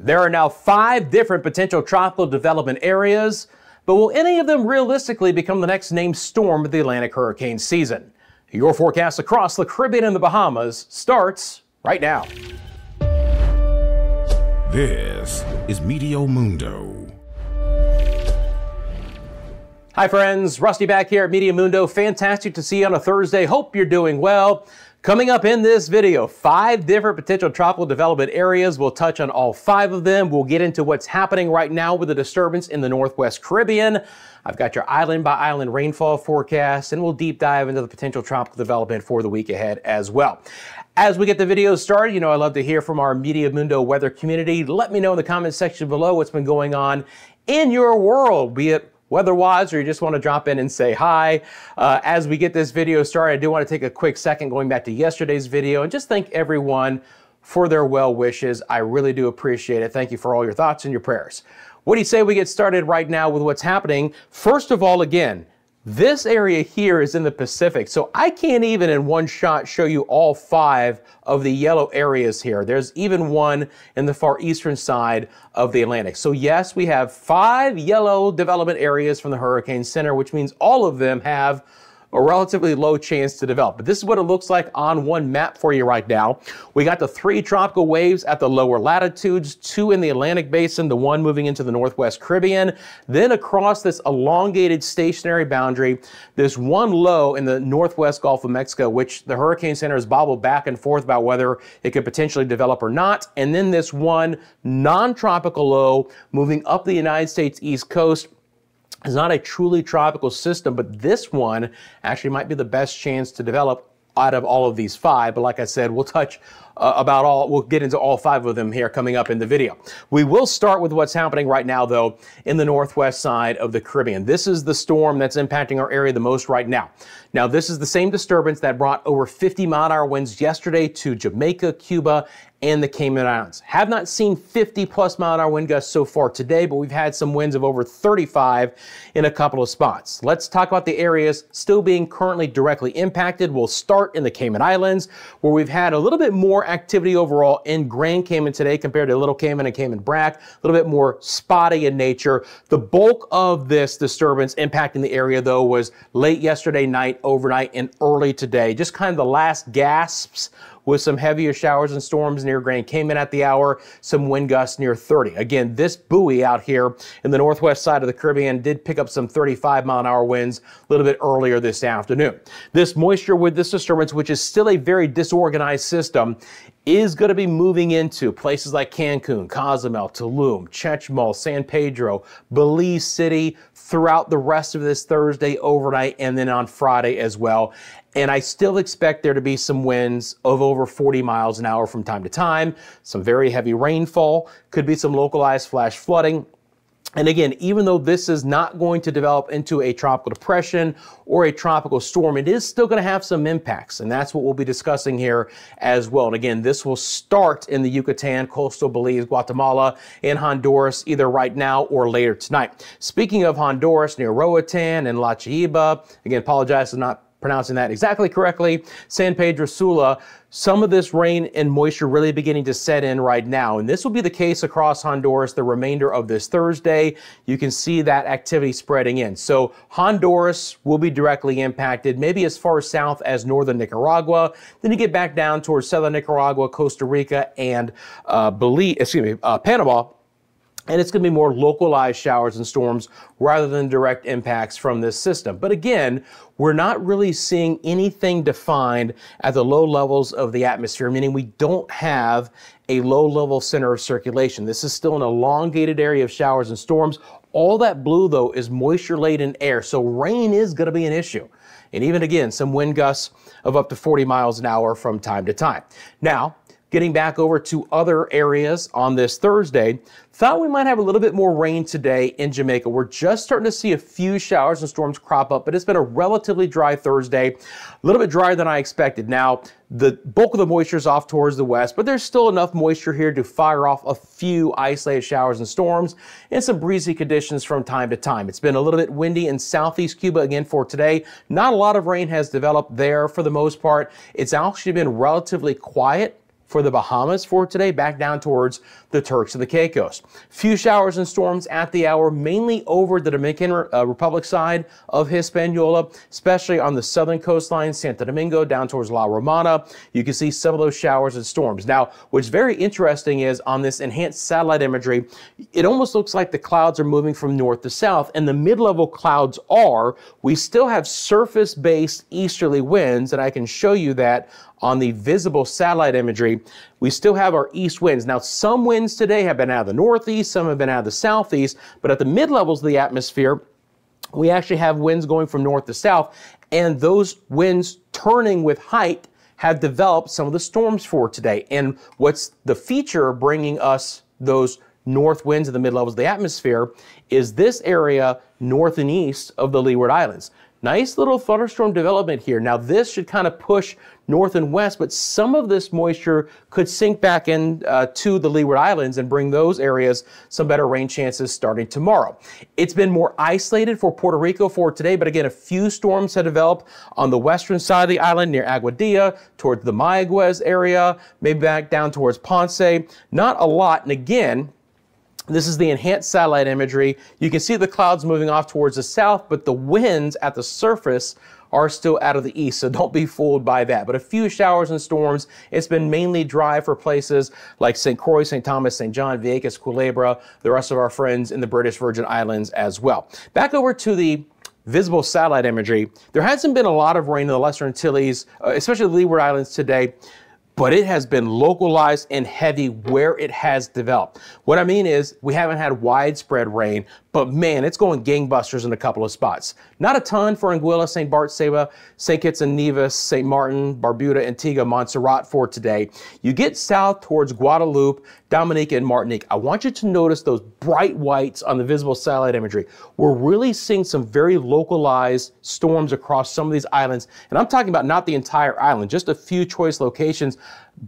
There are now 5 different potential tropical development areas, but will any of them realistically become the next named storm of the Atlantic hurricane season? Your forecast across the Caribbean and the Bahamas starts right now. This is Meteo Mundo. Hi friends, Rusty back here at Meteo Mundo. Fantastic to see you on a Thursday. Hope you're doing well. Coming up in this video, 5 different potential tropical development areas. We'll touch on all 5 of them. We'll get into what's happening right now with the disturbance in the Northwest Caribbean. I've got your island by island rainfall forecast, and we'll deep dive into the potential tropical development for the week ahead as well. As we get the video started, you know I love to hear from our Meteo Mundo weather community. Let me know in the comment section below what's been going on in your world, be it weather-wise, or you just want to drop in and say hi. As we get this video started, I do want to take a quick second going back to yesterday's video and just thank everyone for their well wishes. I really do appreciate it. Thank you for all your thoughts and your prayers. What do you say we get started right now with what's happening? First of all, again, this area here is in the Pacific, so I can't even in one shot show you all 5 of the yellow areas here. There's even one in the far eastern side of the Atlantic. So yes, we have 5 yellow development areas from the Hurricane Center, which means all of them have a relatively low chance to develop. But this is what it looks like on one map for you right now. We got the 3 tropical waves at the lower latitudes, 2 in the Atlantic basin, the 1 moving into the Northwest Caribbean. Then across this elongated stationary boundary, this 1 low in the Northwest Gulf of Mexico, which the Hurricane Center has bobbled back and forth about whether it could potentially develop or not. And then this 1 non-tropical low moving up the United States East Coast. It's not a truly tropical system, but this one actually might be the best chance to develop out of all of these 5. But like I said, we'll touch we'll get into all 5 of them here coming up in the video. We will start with what's happening right now, though, in the northwest side of the Caribbean. This is the storm that's impacting our area the most right now. Now, this is the same disturbance that brought over 50-mile-an-hour winds yesterday to Jamaica, Cuba, and the Cayman Islands. Have not seen 50-plus-mile-an-hour wind gusts so far today, but we've had some winds of over 35 in a couple of spots. Let's talk about the areas still being currently directly impacted. We'll start in the Cayman Islands, where we've had a little bit more activity overall in Grand Cayman today compared to Little Cayman and Cayman Brac, a little bit more spotty in nature. The bulk of this disturbance impacting the area, though, was late yesterday night, overnight, and early today. Just kind of the last gasps with some heavier showers and storms near Grand Cayman at the hour, some wind gusts near 30. Again, this buoy out here in the northwest side of the Caribbean did pick up some 35-mile-an-hour winds a little bit earlier this afternoon. This moisture with this disturbance, which is still a very disorganized system, is going to be moving into places like Cancun, Cozumel, Tulum, Chetumal, San Pedro, Belize City throughout the rest of this Thursday overnight and then on Friday as well. And I still expect there to be some winds of over 40 miles an hour from time to time, some very heavy rainfall, could be some localized flash flooding. And again, even though this is not going to develop into a tropical depression or a tropical storm, it is still going to have some impacts. And that's what we'll be discussing here as well. And again, this will start in the Yucatan, coastal Belize, Guatemala, and Honduras either right now or later tonight. Speaking of Honduras, near Roatan and La Chiba, again, apologize for not pronouncing that exactly correctly, San Pedro Sula, some of this rain and moisture really beginning to set in right now. And this will be the case across Honduras the remainder of this Thursday. You can see that activity spreading in. So Honduras will be directly impacted, maybe as far south as northern Nicaragua. Then you get back down towards southern Nicaragua, Costa Rica, and Panama. And it's going to be more localized showers and storms rather than direct impacts from this system. But again, we're not really seeing anything defined at the low levels of the atmosphere, meaning we don't have a low-level center of circulation. This is still an elongated area of showers and storms. All that blue, though, is moisture-laden air, so rain is going to be an issue. And even again, some wind gusts of up to 40 miles an hour from time to time. Now, getting back over to other areas on this Thursday, thought we might have a little bit more rain today in Jamaica. We're just starting to see a few showers and storms crop up, but it's been a relatively dry Thursday, a little bit drier than I expected. Now, the bulk of the moisture is off towards the west, but there's still enough moisture here to fire off a few isolated showers and storms and some breezy conditions from time to time. It's been a little bit windy in southeast Cuba again for today. Not a lot of rain has developed there for the most part. It's actually been relatively quiet for the Bahamas for today, back down towards the Turks and the Caicos. Few showers and storms at the hour, mainly over the Dominican Republic side of Hispaniola, especially on the southern coastline, Santo Domingo, down towards La Romana. You can see some of those showers and storms. Now, what's very interesting is on this enhanced satellite imagery, it almost looks like the clouds are moving from north to south, and the mid-level clouds are. We still have surface-based easterly winds, and I can show you that on the visible satellite imagery. We still have our east winds. Now, some winds today have been out of the northeast, some have been out of the southeast, but at the mid-levels of the atmosphere, we actually have winds going from north to south, and those winds turning with height have developed some of the storms for today. And what's the feature bringing us those north winds in the mid-levels of the atmosphere is this area north and east of the Leeward Islands. Nice little thunderstorm development here. Now this should kind of push north and west, but some of this moisture could sink back in to the Leeward Islands and bring those areas some better rain chances starting tomorrow. It's been more isolated for Puerto Rico for today, but again, a few storms have developed on the western side of the island near Aguadilla, towards the Mayaguez area, maybe back down towards Ponce. Not a lot, and again, this is the enhanced satellite imagery. You can see the clouds moving off towards the south, but the winds at the surface are still out of the east, so don't be fooled by that. But a few showers and storms. It's been mainly dry for places like St. Croix, St. Thomas, St. John, Vieques, Culebra, the rest of our friends in the British Virgin Islands as well. Back over to the visible satellite imagery. There hasn't been a lot of rain in the Lesser Antilles, especially the Leeward Islands today, but it has been localized and heavy where it has developed. What I mean is we haven't had widespread rain, but man, it's going gangbusters in a couple of spots. Not a ton for Anguilla, St. Bart, Saba, St. Kitts and Nevis, St. Martin, Barbuda, Antigua, Montserrat for today. You get south towards Guadeloupe, Dominica, and Martinique. I want you to notice those bright whites on the visible satellite imagery. We're really seeing some very localized storms across some of these islands. And I'm talking about not the entire island, just a few choice locations,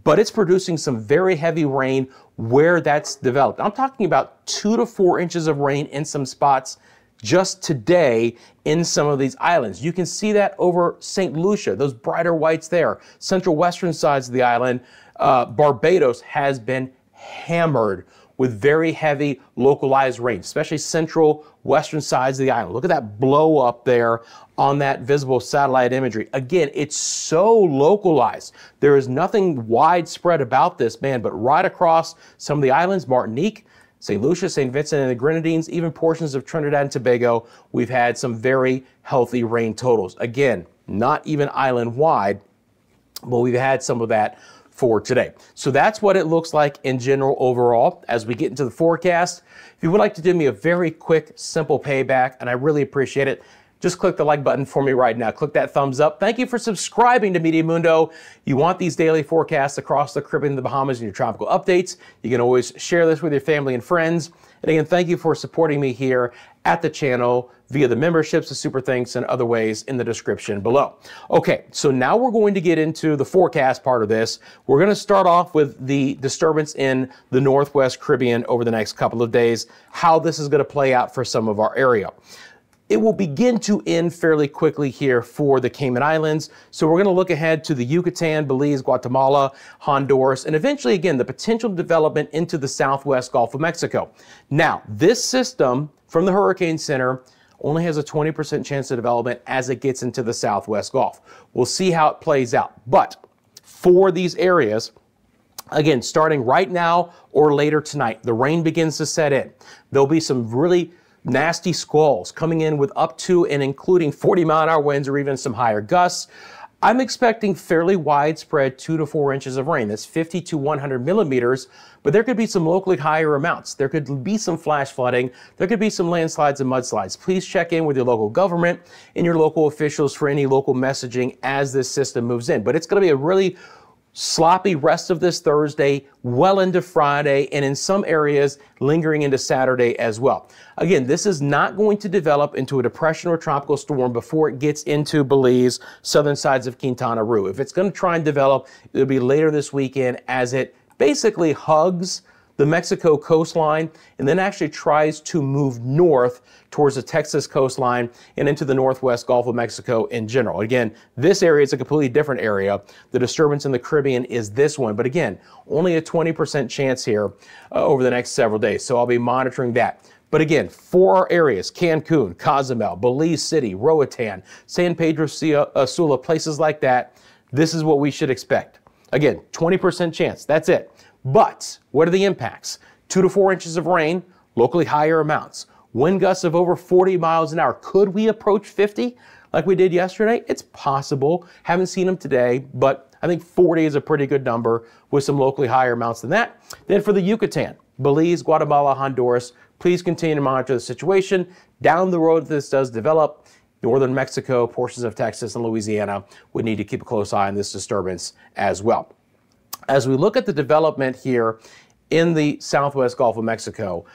but it's producing some very heavy rain where that's developed. I'm talking about 2 to 4 inches of rain in some spots just today in some of these islands. You can see that over St. Lucia, those brighter whites there. Central western sides of the island, Barbados has been hammered with very heavy localized rain, especially central western sides of the island. Look at that blow up there on that visible satellite imagery. Again, it's so localized. There is nothing widespread about this, man, but right across some of the islands, Martinique, St. Lucia, St. Vincent and the Grenadines, even portions of Trinidad and Tobago, we've had some very healthy rain totals. Again, not even island-wide, but we've had some of that for today. So that's what it looks like in general overall. As we get into the forecast, if you would like to do me a very quick, simple payback, and I really appreciate it, just click the like button for me right now. Click that thumbs up. Thank you for subscribing to Meteo Mundo. You want these daily forecasts across the Caribbean and the Bahamas and your tropical updates. You can always share this with your family and friends. And again, thank you for supporting me here at the channel via the memberships, the super thanks, and other ways in the description below. Okay, so now we're going to get into the forecast part of this. We're going to start off with the disturbance in the Northwest Caribbean over the next couple of days, how this is going to play out for some of our area. It will begin to end fairly quickly here for the Cayman Islands. So we're going to look ahead to the Yucatan, Belize, Guatemala, Honduras, and eventually, again, the potential development into the southwest Gulf of Mexico. Now, this system from the Hurricane Center only has a 20% chance of development as it gets into the southwest Gulf. We'll see how it plays out. But for these areas, again, starting right now or later tonight, the rain begins to set in. There'll be some really nasty squalls coming in with up to and including 40-mile-an-hour winds or even some higher gusts. I'm expecting fairly widespread 2 to 4 inches of rain. That's 50 to 100 millimeters, but there could be some locally higher amounts. There could be some flash flooding. There could be some landslides and mudslides. Please check in with your local government and your local officials for any local messaging as this system moves in. But it's going to be a really sloppy rest of this Thursday, well into Friday, and in some areas lingering into Saturday as well. Again, this is not going to develop into a depression or tropical storm before it gets into Belize, southern sides of Quintana Roo. If it's going to try and develop, it'll be later this weekend as it basically hugs the Mexico coastline and then actually tries to move north towards the Texas coastline and into the northwest Gulf of Mexico in general. Again, this area is a completely different area. The disturbance in the Caribbean is this one, but again, only a 20% chance here over the next several days. So I'll be monitoring that. But again, for our areas, Cancun, Cozumel, Belize City, Roatan, San Pedro Sula, places like that, this is what we should expect. Again, 20% chance, that's it. But what are the impacts? 2 to 4 inches of rain, locally higher amounts. Wind gusts of over 40 miles an hour. Could we approach 50 like we did yesterday? It's possible. Haven't seen them today, but I think 40 is a pretty good number with some locally higher amounts than that. Then for the Yucatan, Belize, Guatemala, Honduras, please continue to monitor the situation. Down the road, if this does develop, northern Mexico, portions of Texas and Louisiana would need to keep a close eye on this disturbance as well. As we look at the development here in the southwest Gulf of Mexico,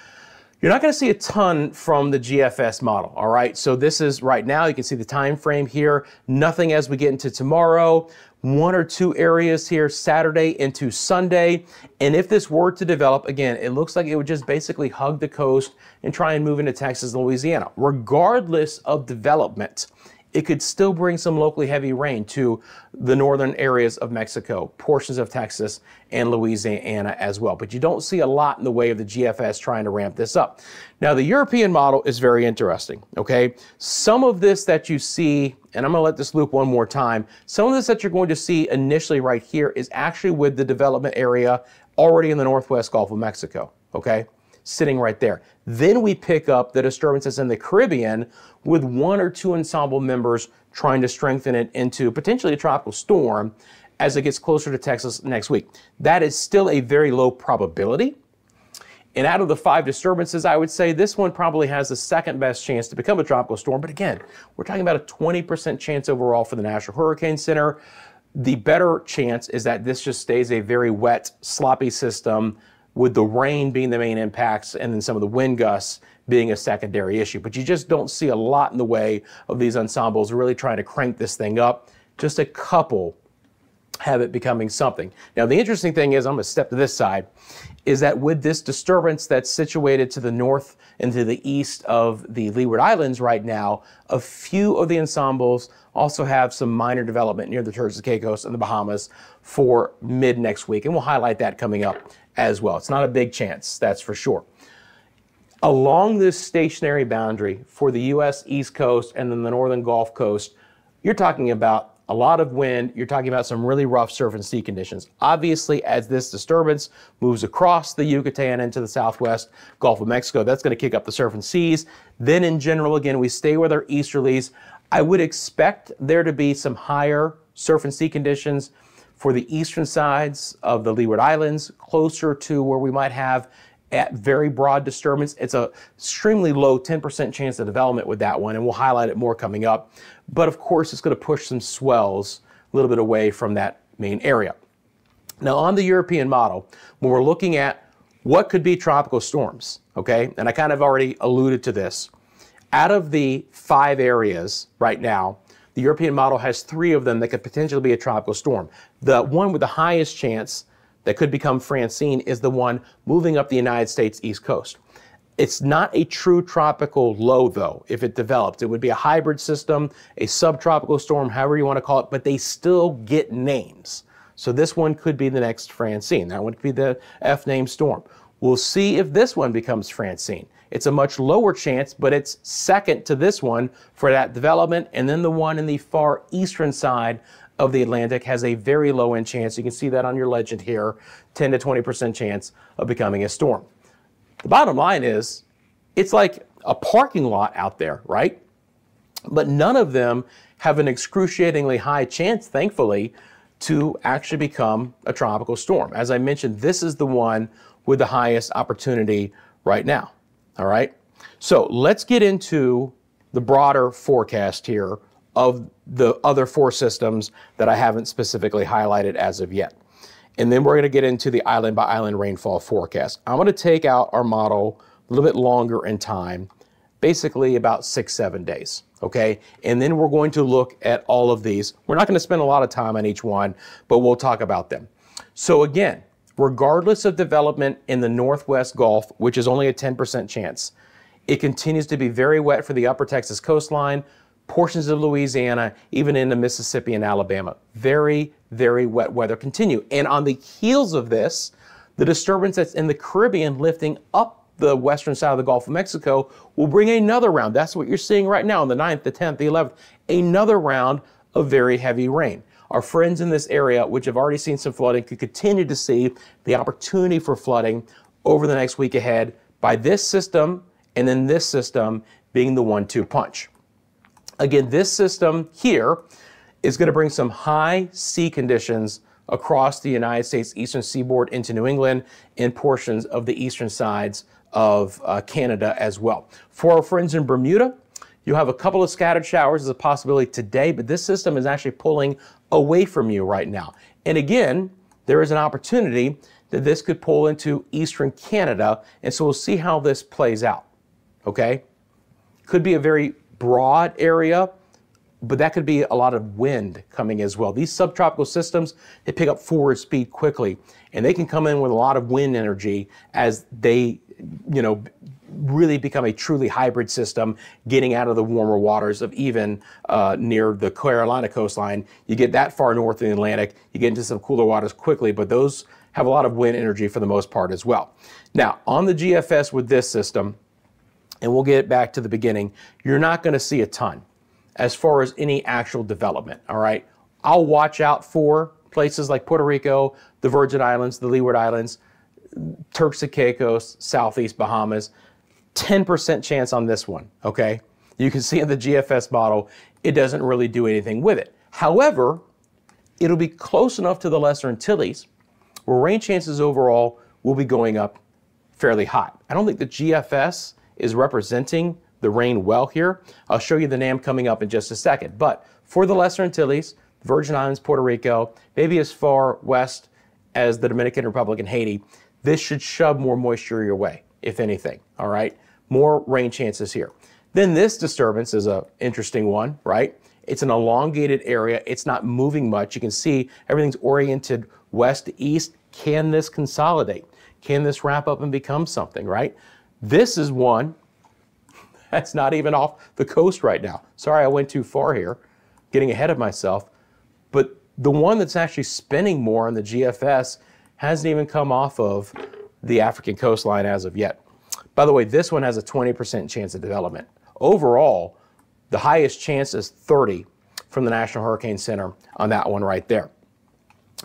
you're not going to see a ton from the GFS model, all right? So this is right now, you can see the time frame here, nothing as we get into tomorrow, 1 or 2 areas here Saturday into Sunday. And if this were to develop, again, it looks like it would just basically hug the coast and try and move into Texas and Louisiana. Regardless of development, it could still bring some locally heavy rain to the northern areas of Mexico, portions of Texas and Louisiana as well. But you don't see a lot in the way of the GFS trying to ramp this up. Now, the European model is very interesting, okay? Some of this that you see, and I'm gonna let this loop one more time, some of this that you're going to see initially right here is actually with the development area already in the northwest Gulf of Mexico, okay? Sitting right there. Then we pick up the disturbances in the Caribbean with 1 or 2 ensemble members trying to strengthen it into potentially a tropical storm as it gets closer to Texas next week. That is still a very low probability. And out of the 5 disturbances, I would say this one probably has the second best chance to become a tropical storm. But again, we're talking about a 20% chance overall for the National Hurricane Center. The better chance is that this just stays a very wet, sloppy system, with the rain being the main impacts and then some of the wind gusts being a secondary issue. But you just don't see a lot in the way of these ensembles really trying to crank this thing up. Just a couple have it becoming something. Now, the interesting thing is, I'm gonna step to this side, is that with this disturbance that's situated to the north and to the east of the Leeward Islands right now, a few of the ensembles also have some minor development near the Turks and Caicos and the Bahamas for mid next week. And we'll highlight that coming up as well. It's not a big chance, that's for sure. Along this stationary boundary for the U.S. East Coast and then the northern Gulf Coast, you're talking about a lot of wind. You're talking about some really rough surf and sea conditions. Obviously, as this disturbance moves across the Yucatan into the southwest Gulf of Mexico, that's going to kick up the surf and seas. Then in general, again, we stay with our easterlies. I would expect there to be some higher surf and sea conditions for the eastern sides of the Leeward Islands, closer to where we might have at very broad disturbance. It's a extremely low 10% chance of development with that one, and we'll highlight it more coming up. But of course, it's going to push some swells a little bit away from that main area. Now, on the European model, when we're looking at what could be tropical storms, okay, and I kind of already alluded to this, out of the 5 areas right now, the European model has 3 of them that could potentially be a tropical storm. The one with the highest chance that could become Francine is the one moving up the United States East Coast. It's not a true tropical low, though, if it develops. It would be a hybrid system, a subtropical storm, however you want to call it, but they still get names. So this one could be the next Francine. That one could be the F-name storm. We'll see if this one becomes Francine. It's a much lower chance, but it's second to this one for that development. And then the one in the far eastern side of the Atlantic has a very low end chance. You can see that on your legend here, 10 to 20% chance of becoming a storm. The bottom line is, it's like a parking lot out there, right? But none of them have an excruciatingly high chance, thankfully, to actually become a tropical storm. As I mentioned, this is the one with the highest opportunity right now. All right, so let's get into the broader forecast here of the other 4 systems that I haven't specifically highlighted as of yet. And then we're going to get into the island by island rainfall forecast. I'm going to take out our model a little bit longer in time, basically about 6-7 days, okay? And then we're going to look at all of these. We're not going to spend a lot of time on each one, but we'll talk about them. So again, regardless of development in the Northwest Gulf, which is only a 10% chance, it continues to be very wet for the upper Texas coastline, portions of Louisiana, even into Mississippi and Alabama. Very, very wet weather continue. And on the heels of this, the disturbance that's in the Caribbean lifting up the western side of the Gulf of Mexico will bring another round. That's what you're seeing right now on the 9th, the 10th, the 11th, another round of very heavy rain. Our friends in this area, which have already seen some flooding, could continue to see the opportunity for flooding over the next week ahead by this system and then this system being the 1-2 punch. Again, this system here is going to bring some high sea conditions across the United States eastern seaboard into New England and portions of the eastern sides of Canada as well. For our friends in Bermuda, you have a couple of scattered showers as a possibility today, but this system is actually pulling away from you right now. And again, there is an opportunity that this could pull into eastern Canada, and so we'll see how this plays out. Okay? Could be a very broad area, but that could be a lot of wind coming as well. These subtropical systems, they pick up forward speed quickly, and they can come in with a lot of wind energy as they, really become a truly hybrid system, getting out of the warmer waters of even near the Carolina coastline. You get that far north in the Atlantic, you get into some cooler waters quickly, but those have a lot of wind energy for the most part as well. Now, on the GFS with this system, and we'll get back to the beginning, you're not going to see a ton as far as any actual development, all right? I'll watch out for places like Puerto Rico, the Virgin Islands, the Leeward Islands, Turks and Caicos, Southeast Bahamas. 10% chance on this one, okay? You can see in the GFS model, it doesn't really do anything with it. However, it'll be close enough to the Lesser Antilles where rain chances overall will be going up fairly high. I don't think the GFS is representing the rain well here. I'll show you the NAM coming up in just a second. But for the Lesser Antilles, Virgin Islands, Puerto Rico, maybe as far west as the Dominican Republic and Haiti, this should shove more moisture your way, if anything, all right? More rain chances here. Then this disturbance is an interesting one, right? It's an elongated area. It's not moving much. You can see everything's oriented west to east. Can this consolidate? Can this wrap up and become something, right? This is one that's not even off the coast right now. Sorry, I went too far here, getting ahead of myself. But the one that's actually spinning more on the GFS hasn't even come off of the African coastline as of yet. By the way, this one has a 20% chance of development. Overall, the highest chance is 30 from the National Hurricane Center on that one right there.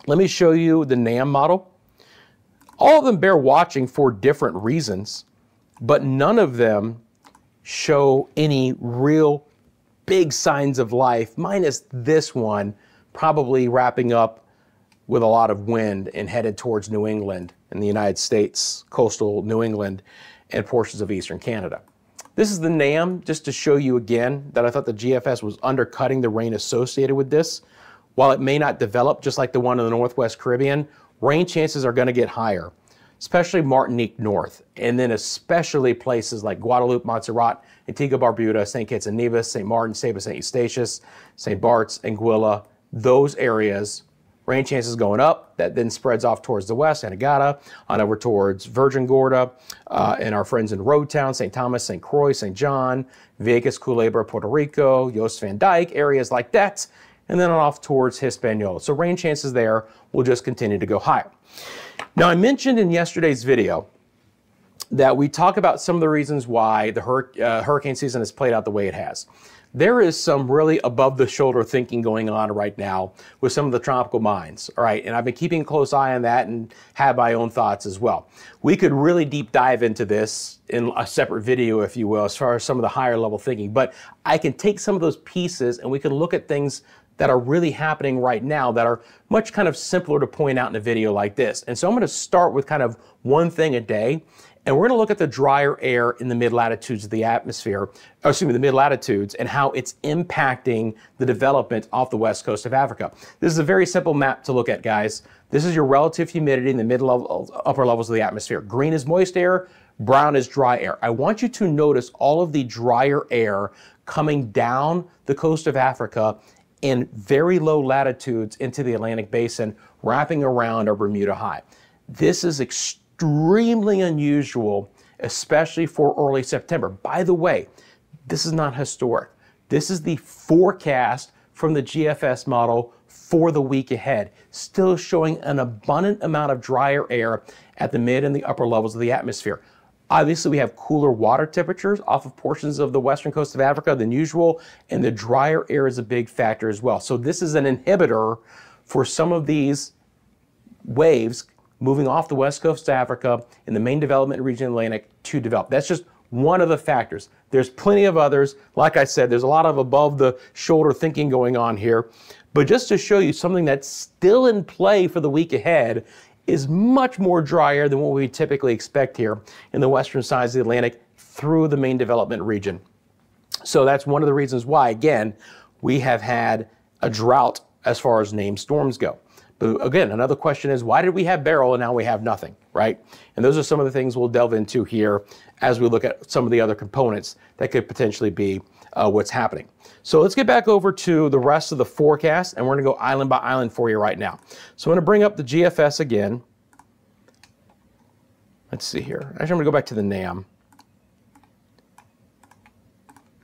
Let me show you the NAM model. All of them bear watching for different reasons, but none of them show any real big signs of life, minus this one probably wrapping up with a lot of wind and headed towards New England in the United States, coastal New England, and portions of eastern Canada. This is the NAM, just to show you again that I thought the GFS was undercutting the rain associated with this. While it may not develop just like the one in the Northwest Caribbean, rain chances are going to get higher, especially Martinique North, and then especially places like Guadeloupe, Montserrat, Antigua, Barbuda, St. Kitts and Nevis, St. Martin, Saba, St. Eustatius, St. Bart's, Anguilla. Those areas, rain chances going up. That then spreads off towards the west, Anegada, on over towards Virgin Gorda, and our friends in Roadtown, St. Thomas, St. Croix, St. John, Vieques, Culebra, Puerto Rico, Yost Van Dyke, areas like that, and then off towards Hispaniola. So rain chances there will just continue to go higher. Now, I mentioned in yesterday's video that we talk about some of the reasons why the hurricane season has played out the way it has. There is some really above-the-shoulder thinking going on right now with some of the tropical minds, all right? And I've been keeping a close eye on that and have my own thoughts as well. We could really deep dive into this in a separate video, if you will, as far as some of the higher-level thinking. But I can take some of those pieces and we can look at things that are really happening right now that are much kind of simpler to point out in a video like this. And so I'm going to start with kind of one thing a day. And we're going to look at the drier air in the mid-latitudes of the atmosphere, or excuse me, the mid-latitudes, and how it's impacting the development off the west coast of Africa. This is a very simple map to look at, guys. This is your relative humidity in the mid-level, upper levels of the atmosphere. Green is moist air, brown is dry air. I want you to notice all of the drier air coming down the coast of Africa in very low latitudes into the Atlantic basin, wrapping around our Bermuda High. This is extremely unusual, especially for early September. By the way, this is not historic. This is the forecast from the GFS model for the week ahead, still showing an abundant amount of drier air at the mid and the upper levels of the atmosphere. Obviously, we have cooler water temperatures off of portions of the western coast of Africa than usual, and the drier air is a big factor as well. So this is an inhibitor for some of these waves moving off the west coast of Africa in the main development region of the Atlantic to develop. That's just one of the factors. There's plenty of others. Like I said, there's a lot of above the shoulder thinking going on here. But just to show you something that's still in play for the week ahead is much more drier than what we typically expect here in the western sides of the Atlantic through the main development region. So that's one of the reasons why, again, we have had a drought as far as named storms go. But again, another question is, why did we have Beryl and now we have nothing, right? And those are some of the things we'll delve into here as we look at some of the other components that could potentially be what's happening. So let's get back over to the rest of the forecast, and we're gonna go island by island for you right now. So I'm gonna bring up the GFS again. Let's see here. Actually, I'm gonna go back to the NAM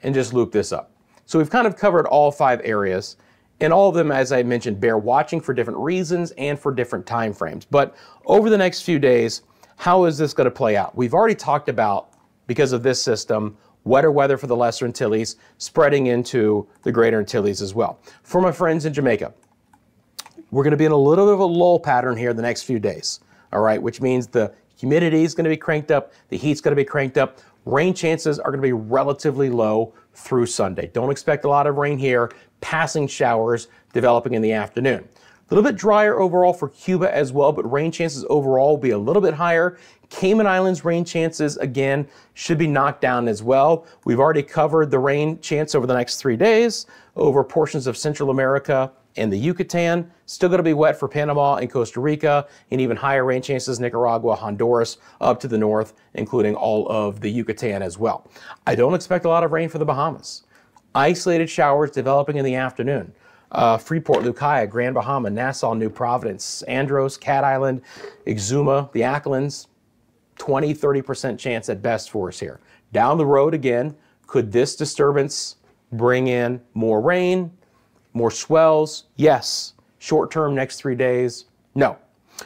and just loop this up. So we've kind of covered all 5 areas. And all of them, as I mentioned, bear watching for different reasons and for different time frames. But over the next few days, how is this going to play out? We've already talked about, because of this system, wetter weather for the Lesser Antilles spreading into the Greater Antilles as well. For my friends in Jamaica, we're going to be in a little bit of a lull pattern here the next few days, all right, which means the humidity is going to be cranked up, the heat's going to be cranked up, rain chances are going to be relatively low through Sunday. Don't expect a lot of rain here, passing showers developing in the afternoon. A little bit drier overall for Cuba as well, but rain chances overall will be a little bit higher. Cayman Islands rain chances, again, should be knocked down as well. We've already covered the rain chance over the next 3 days over portions of Central America and the Yucatan. Still going to be wet for Panama and Costa Rica, and even higher rain chances Nicaragua, Honduras, up to the north, including all of the Yucatan as well. I don't expect a lot of rain for the Bahamas. Isolated showers developing in the afternoon. Freeport, Lucaya, Grand Bahama, Nassau, New Providence, Andros, Cat Island, Exuma, the Acklins, 20–30% chance at best for us here. Down the road again, could this disturbance bring in more rain, more swells? Yes. Short term, next 3 days? No.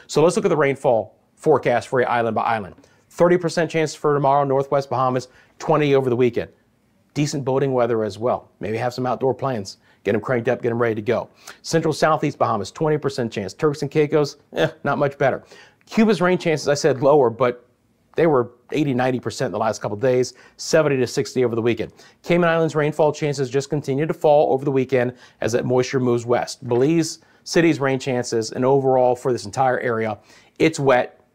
So let's look at the rainfall forecast for you island by island. 30% chance for tomorrow, Northwest Bahamas, 20 over the weekend. Decent boating weather as well. Maybe have some outdoor plans. Get them cranked up, get them ready to go. Central Southeast Bahamas, 20% chance. Turks and Caicos, not much better. Cuba's rain chances, I said lower, but they were 80–90% the last couple of days, 70–60 over the weekend. Cayman Islands rainfall chances just continue to fall over the weekend as that moisture moves west. Belize City's rain chances, and overall for this entire area, it's wet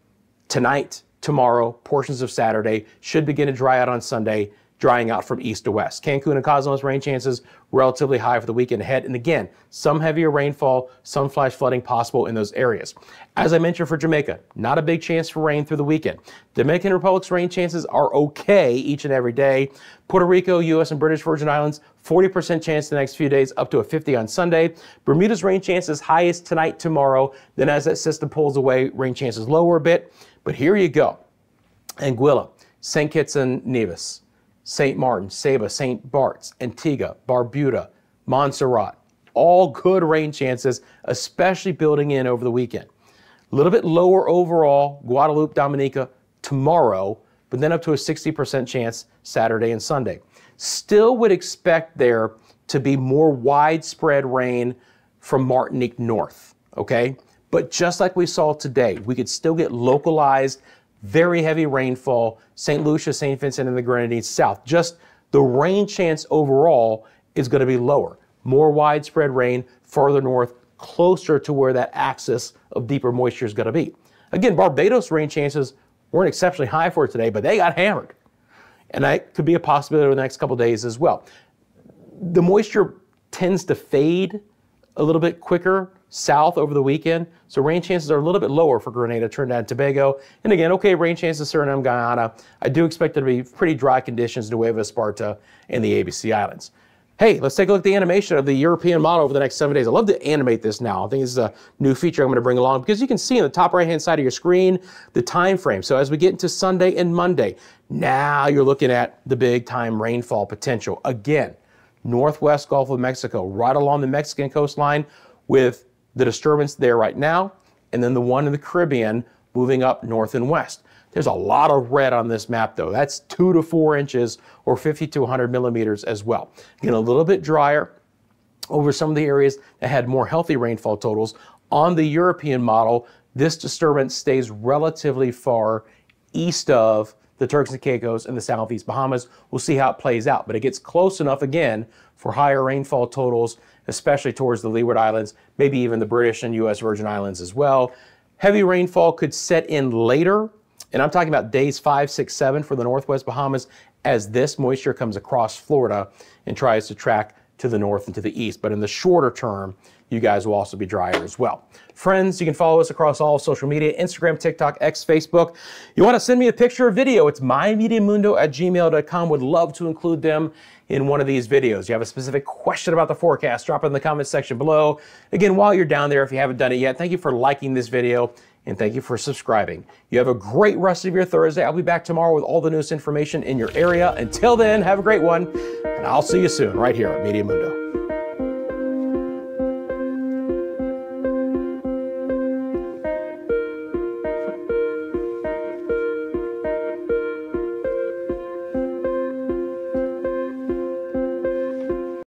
tonight, tomorrow, portions of Saturday, should begin to dry out on Sunday, drying out from east to west. Cancun and Cozumel rain chances relatively high for the weekend ahead. And again, some heavier rainfall, some flash flooding possible in those areas. As I mentioned for Jamaica, not a big chance for rain through the weekend. Dominican Republic's rain chances are okay each and every day. Puerto Rico, U.S. and British Virgin Islands, 40% chance the next few days, up to a 50 on Sunday. Bermuda's rain chances highest tonight, tomorrow. Then as that system pulls away, rain chances lower a bit. But here you go. Anguilla, St. Kitts and Nevis, St. Martin, Saba, St. Bart's, Antigua, Barbuda, Montserrat, all good rain chances, especially building in over the weekend. A little bit lower overall, Guadeloupe, Dominica tomorrow, but then up to a 60% chance Saturday and Sunday. Still would expect there to be more widespread rain from Martinique north, okay? But just like we saw today, we could still get localized very heavy rainfall, St. Lucia, St. Vincent, and the Grenadines south. Just the rain chance overall is going to be lower. More widespread rain further north, closer to where that axis of deeper moisture is going to be. Again, Barbados rain chances weren't exceptionally high for today, but they got hammered. And that could be a possibility over the next couple of days as well. The moisture tends to fade a little bit quicker south over the weekend, so rain chances are a little bit lower for Grenada, Trinidad, and Tobago. And again, okay, rain chances Suriname, Guyana. I do expect there to be pretty dry conditions in Nueva Esparta and the ABC Islands. Hey, let's take a look at the animation of the European model over the next 7 days. I love to animate this now. I think this is a new feature I'm going to bring along because you can see in the top right-hand side of your screen the time frame. So as we get into Sunday and Monday, now you're looking at the big time rainfall potential. Again, northwest Gulf of Mexico, right along the Mexican coastline with the disturbance there right now, and then the one in the Caribbean moving up north and west. There's a lot of red on this map though. That's 2 to 4 inches or 50 to 100 millimeters as well. Again, a little bit drier over some of the areas that had more healthy rainfall totals. On the European model, this disturbance stays relatively far east of the Turks and Caicos and the Southeast Bahamas. We'll see how it plays out, but it gets close enough again for higher rainfall totals, especially towards the Leeward Islands, maybe even the British and US Virgin Islands as well. Heavy rainfall could set in later, and I'm talking about days 5, 6, 7 for the Northwest Bahamas as this moisture comes across Florida and tries to track to the north and to the east. But in the shorter term, you guys will also be drier as well. Friends, you can follow us across all social media, Instagram, TikTok, X, Facebook. You want to send me a picture or video, it's mymediamundo@gmail.com. Would love to include them in one of these videos. You have a specific question about the forecast, drop it in the comments section below. Again, while you're down there, if you haven't done it yet, thank you for liking this video and thank you for subscribing. You have a great rest of your Thursday. I'll be back tomorrow with all the newest information in your area. Until then, have a great one, and I'll see you soon right here at Meteo Mundo.